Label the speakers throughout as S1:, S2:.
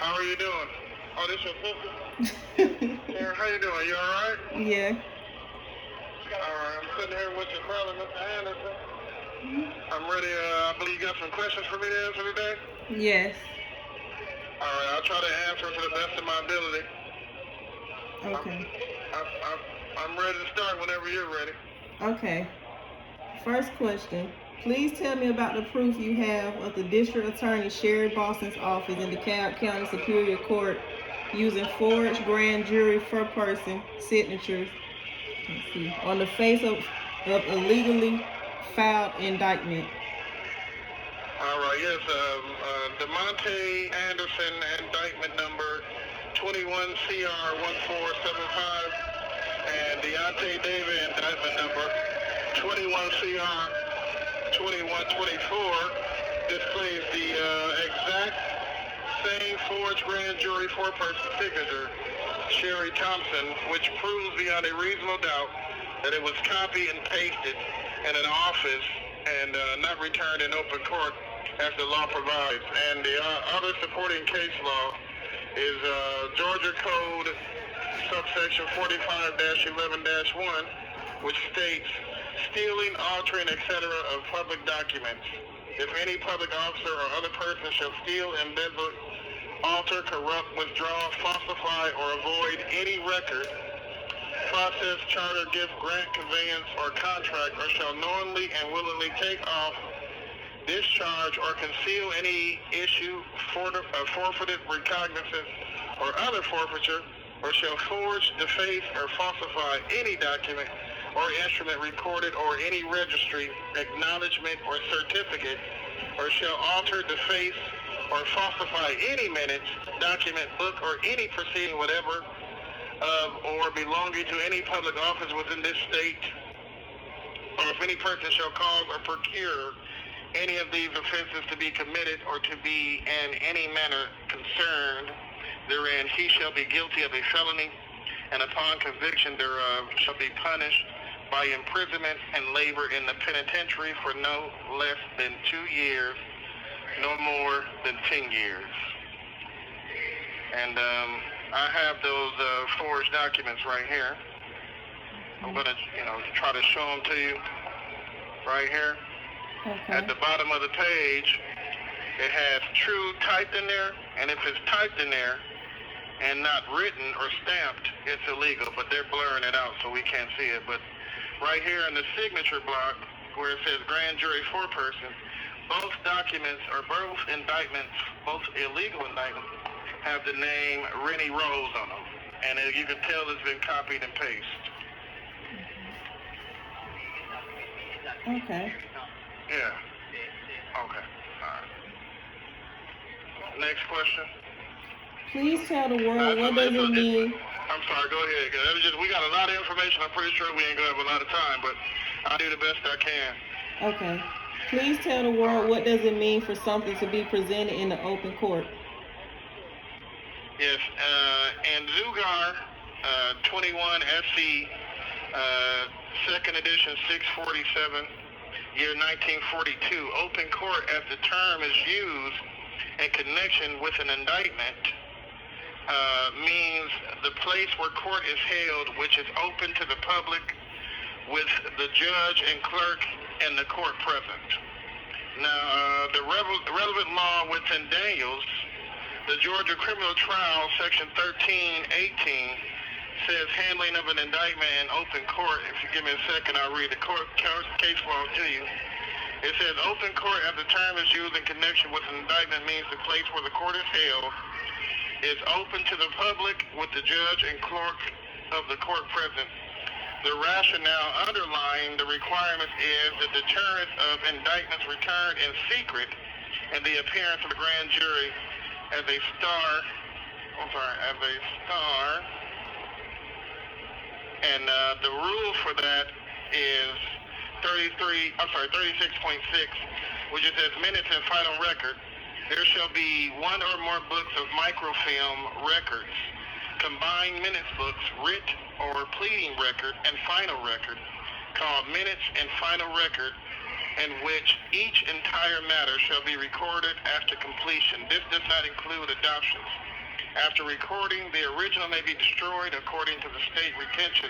S1: How are you doing? Oh, this your sister? Karen, how you doing? You alright?
S2: Yeah.
S1: Alright, I'm sitting here with your brother, Mr. Anderson. I'm ready, I believe you got some questions for me to answer today?
S2: Yes.
S1: Alright, I'll try to answer to the best of my ability.
S2: Okay.
S1: I'm ready to start whenever you're ready.
S2: Okay. First question. Please tell me about the proof you have of the District Attorney Sherry Boston's office in DeKalb County Superior Court using forged grand jury foreperson signatures, let's see, on the face of illegally filed indictment.
S1: Alright, yes, DeMonte Anderson indictment number 21CR1475 and Deontay David indictment number 21CR 2124 displays the exact same forged grand jury foreperson signature, Sherry Thompson, which proves beyond a reasonable doubt that it was copied and pasted in an office and not returned in open court as the law provides. And the other supporting case law is Georgia Code subsection 45-11-1, which states stealing, altering, etc. of public documents. If any public officer or other person shall steal, embezzle, alter, corrupt, withdraw, falsify, or avoid any record, process, charter, gift, grant, conveyance, or contract, or shall knowingly and willingly take off, discharge, or conceal any issue, forfeited, recognizance, or other forfeiture, or shall forge, deface, or falsify any document or instrument recorded or any registry, acknowledgement, or certificate, or shall alter, deface, or falsify any minutes, document, book, or any proceeding whatever of or belonging to any public office within this state, or if any person shall cause or procure any of these offenses to be committed or to be in any manner concerned therein, he shall be guilty of a felony, and upon conviction thereof shall be punished by imprisonment and labor in the penitentiary for no less than 2 years, no more than 10 years. And I have those forged documents right here. I'm going to, try to show them to you right here.
S2: Okay.
S1: At the bottom of the page, it has true typed in there, and if it's typed in there and not written or stamped, it's illegal, but they're blurring it out so we can't see it. But right here in the signature block, where it says grand jury foreperson, both documents or both indictments, both illegal indictments, have the name Rennie Rose on them. And you can tell it's been copied and pasted.
S2: Okay.
S1: Yeah. Okay. All right. Next question.
S2: Please tell the world what does it mean.
S1: I'm sorry, go ahead. We got a lot of information. I'm pretty sure we ain't going to have a lot of time, but I'll do the best I can.
S2: Okay. Please tell the world what does it mean for something to be presented in the open court.
S1: Yes. And Zugar 21 SC 2nd edition 647 year 1942, open court as the term is used in connection with an indictment means the place where court is held which is open to the public with the judge and clerk and the court present. Now, the relevant law within Daniels, the Georgia Criminal Trial, Section 1318, says handling of an indictment in open court. If you give me a second, I'll read the case law to you. It says open court as the term is used in connection with an indictment means the place where the court is held is open to the public with the judge and clerk of the court present. The rationale underlying the requirements is the deterrence of indictments returned in secret and the appearance of the grand jury as a star. And the rule for that is 36.6, which it says minutes and final record. There shall be one or more books of microfilm records, combined minutes books, writ or pleading record, and final record, called minutes and final record, in which each entire matter shall be recorded after completion. This does not include adoptions. After recording, the original may be destroyed according to the state retention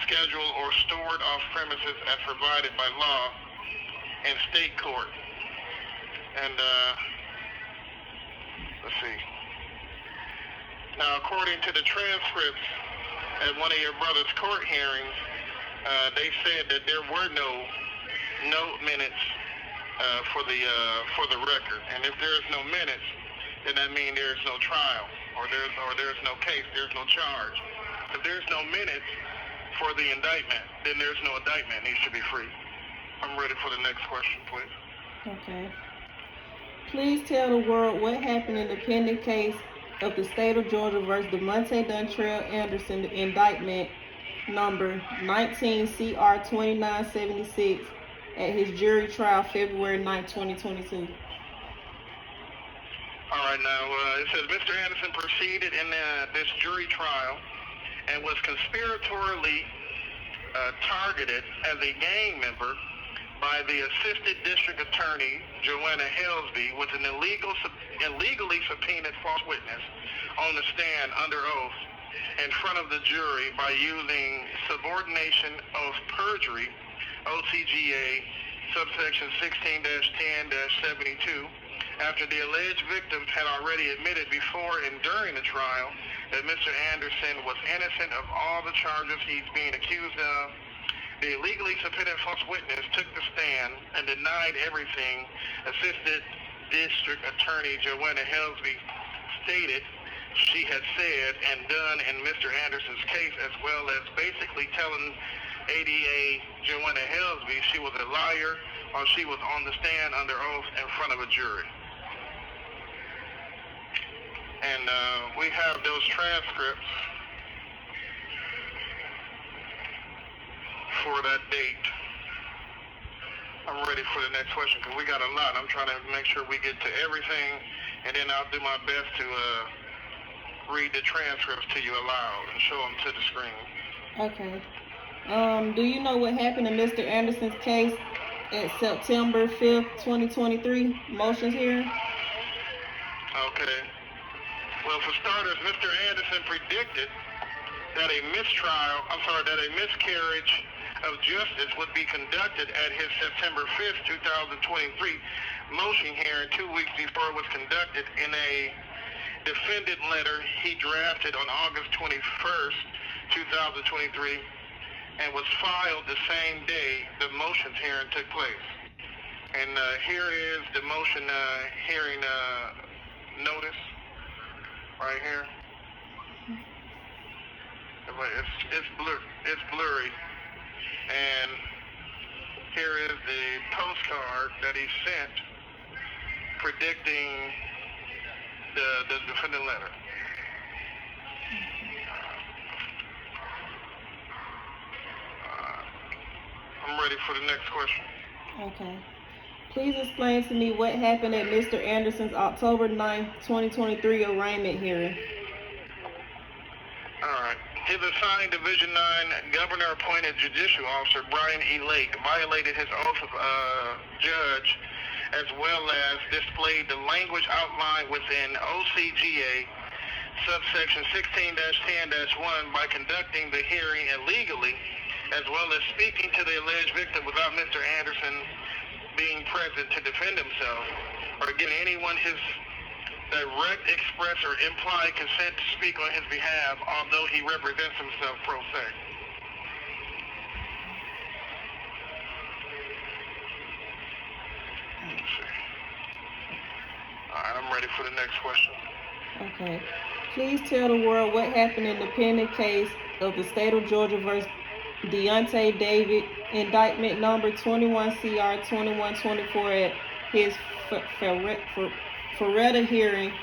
S1: schedule or stored off premises as provided by law in state court. And let's see. Now, according to the transcripts at one of your brother's court hearings, they said that there were no minutes for the record. And if there is no minutes, then that means there is no trial, or there's no case, there's no charge. If there's no minutes for the indictment, then there's no indictment. It needs to be free. I'm ready for the next question, please.
S2: Okay. Please tell the world what happened in the pending case of the state of Georgia versus DeMonte Dontrell Anderson, the indictment number 19 CR 2976 at his jury trial February 9, 2022.
S1: All right, now it says Mr. Anderson proceeded in this jury trial and was conspiratorially targeted as a gang member by the Assistant District Attorney, Joanna Helsby, with an illegally subpoenaed false witness on the stand under oath in front of the jury by using subordination of perjury, OCGA, subsection 16-10-72, after the alleged victims had already admitted before and during the trial that Mr. Anderson was innocent of all the charges he's being accused of. The illegally subpoenaed false witness took the stand and denied everything Assistant District Attorney Joanna Helsby stated she had said and done in Mr. Anderson's case, as well as basically telling ADA Joanna Helsby she was a liar or she was on the stand under oath in front of a jury. And we have those transcripts for that date. I'm ready for the next question because we got a lot. I'm trying to make sure we get to everything, and then I'll do my best to read the transcripts to you aloud and show them to the screen.
S2: Okay. Do you know what happened in Mr. Anderson's case at September 5th, 2023 motions hearing?
S1: Okay. Well, for starters, Mr. Anderson predicted that a miscarriage of justice would be conducted at his September 5th, 2023 motion hearing 2 weeks before it was conducted in a defendant letter he drafted on August 21st, 2023, and was filed the same day the motions hearing took place. And here is the motion hearing notice right here. It's blurry. And here is the postcard that he sent predicting the defendant letter. I'm ready for the next question.
S2: Okay. Please explain to me what happened at Mr. Anderson's October 9, 2023 arraignment hearing.
S1: All right. His assigned Division 9 governor-appointed judicial officer, Brian E. Lake, violated his oath of judge, as well as displayed the language outlined within OCGA subsection 16-10-1 by conducting the hearing illegally, as well as speaking to the alleged victim without Mr. Anderson being present to defend himself, or giving anyone his direct, express, or implied consent to speak on his behalf, although he represents himself pro se. All right, I'm ready for the next question.
S2: Okay. Please tell the world what happened in the pending case of the state of Georgia versus Deontay David, indictment number 21 CR 2124 at his Ferretta hearing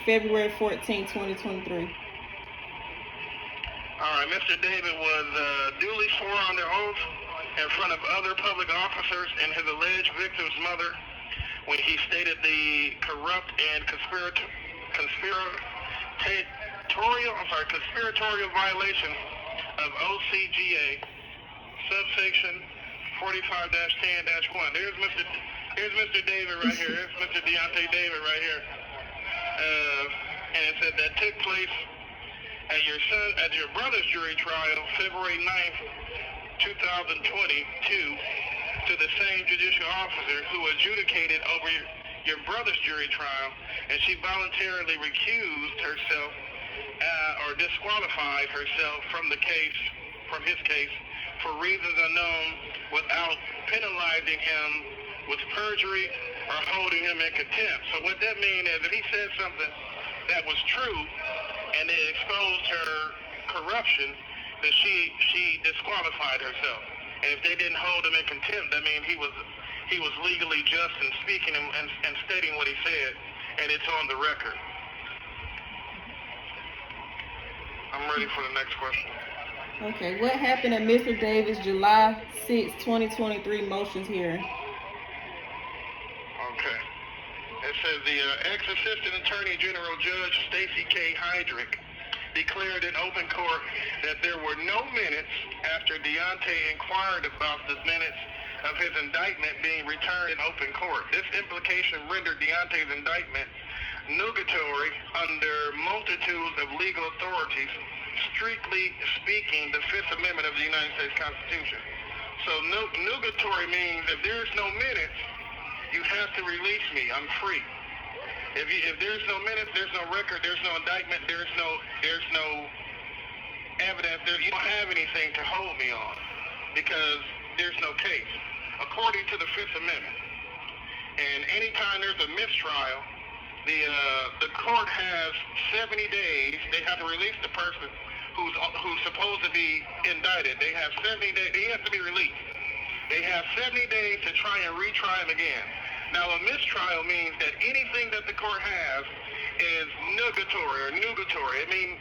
S2: February 14, 2023.
S1: All right, Mr. David was duly sworn under oath in front of other public officers and his alleged victim's mother when he stated the corrupt and conspiratorial violation of OCGA subsection 45-10-1. Here's Mr. David right here. Here's Mr. Deontay David right here. And it said that took place at your brother's jury trial, February 9th, 2022, to the same judicial officer who adjudicated over your brother's jury trial, and she voluntarily recused herself or disqualified herself from his case, for reasons unknown, without penalizing him with perjury or holding him in contempt. So what that means is if he said something that was true and it exposed her corruption, that she disqualified herself. And if they didn't hold him in contempt, that means he was legally just in speaking and stating what he said, and it's on the record. I'm ready for the next question.
S2: Okay, what happened at Mr. Davis' July 6, 2023 motions hearing?
S1: Okay. It says the ex-assistant attorney general Judge Stacey K. Heydrich declared in open court that there were no minutes after Deontay inquired about the minutes of his indictment being returned in open court. This implication rendered Deontay's indictment nugatory under multitudes of legal authorities, strictly speaking, the Fifth Amendment of the United States Constitution. So nugatory means if there's no minutes, you have to release me. I'm free. If there's no minutes, there's no record, there's no indictment, there's no evidence, you don't have anything to hold me on because there's no case, according to the Fifth Amendment. And anytime there's a mistrial, the court has 70 days. They have to release the person who's supposed to be indicted. They have 70 days. He has to be released. They have 70 days to try and retry him again. Now, a mistrial means that anything that the court has is nugatory. I mean,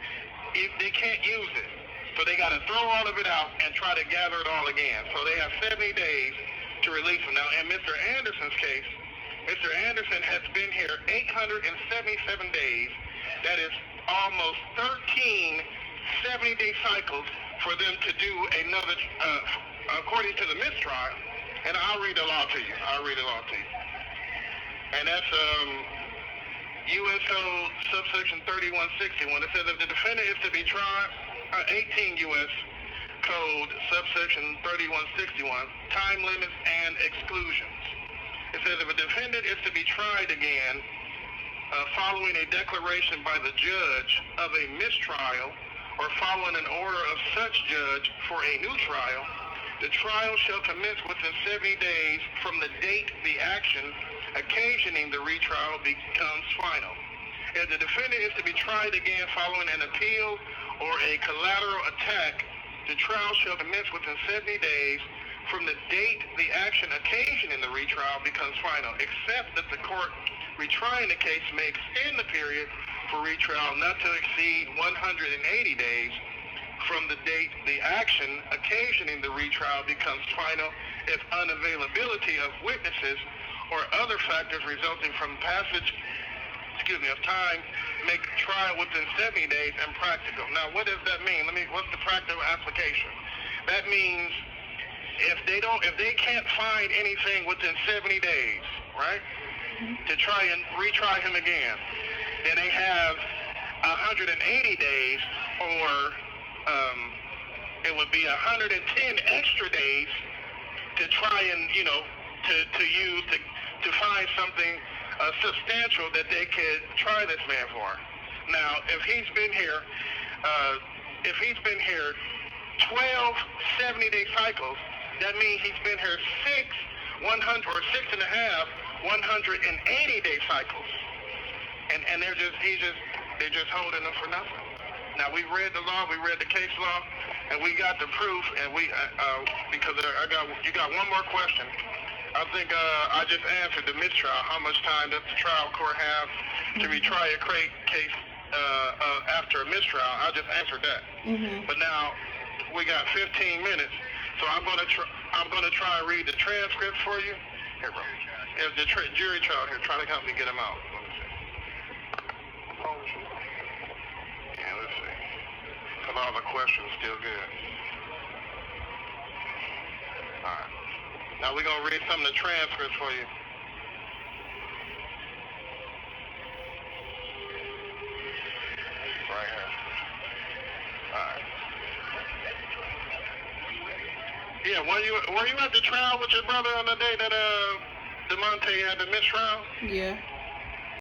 S1: they can't use it. So they got to throw all of it out and try to gather it all again. So they have 70 days to release him. Now, in Mr. Anderson's case, Mr. Anderson has been here 877 days. That is almost 13 70-day cycles for them to do another, according to the mistrial. And I'll read the law to you. And that's U.S. Code subsection 3161. It says if the defendant is to be tried, 18 U.S. Code subsection 3161, time limits and exclusions. It says if a defendant is to be tried again following a declaration by the judge of a mistrial or following an order of such judge for a new trial, the trial shall commence within 70 days from the date the action occasioning the retrial becomes final. If the defendant is to be tried again following an appeal or a collateral attack, the trial shall commence within 70 days from the date the action occasioning the retrial becomes final, except that the court retrying the case may extend the period for retrial not to exceed 180 days from the date the action occasioning the retrial becomes final if unavailability of witnesses or other factors resulting from passage of time make trial within 70 days impractical. Now, what does that mean? What's the practical application? That means if they can't find anything within 70 days, right, to try and retry him again, then they have 180 days, or it would be 110 extra days to try and, to use to find something substantial that they could try this man for. Now, if he's been here 12 70-day cycles, that means he's been here 180-day cycles, and they're just holding him for nothing. Now, we read the law, we read the case law, and we got the proof, and because you got one more question. I think I just answered the mistrial. How much time does the trial court have to retry a case after a mistrial? I just answered that. Mm-hmm. But now we got 15 minutes, so I'm gonna try and read the transcript for you. Here, bro. If the jury trial here, try to help me get him out. Let me see. Yeah, let's see. Because all the questions still good. All right. Now we're going to read some of the transcripts for you. Yeah, were you at the trial with your brother on the day that DeMonte had the mistrial?
S2: Yeah.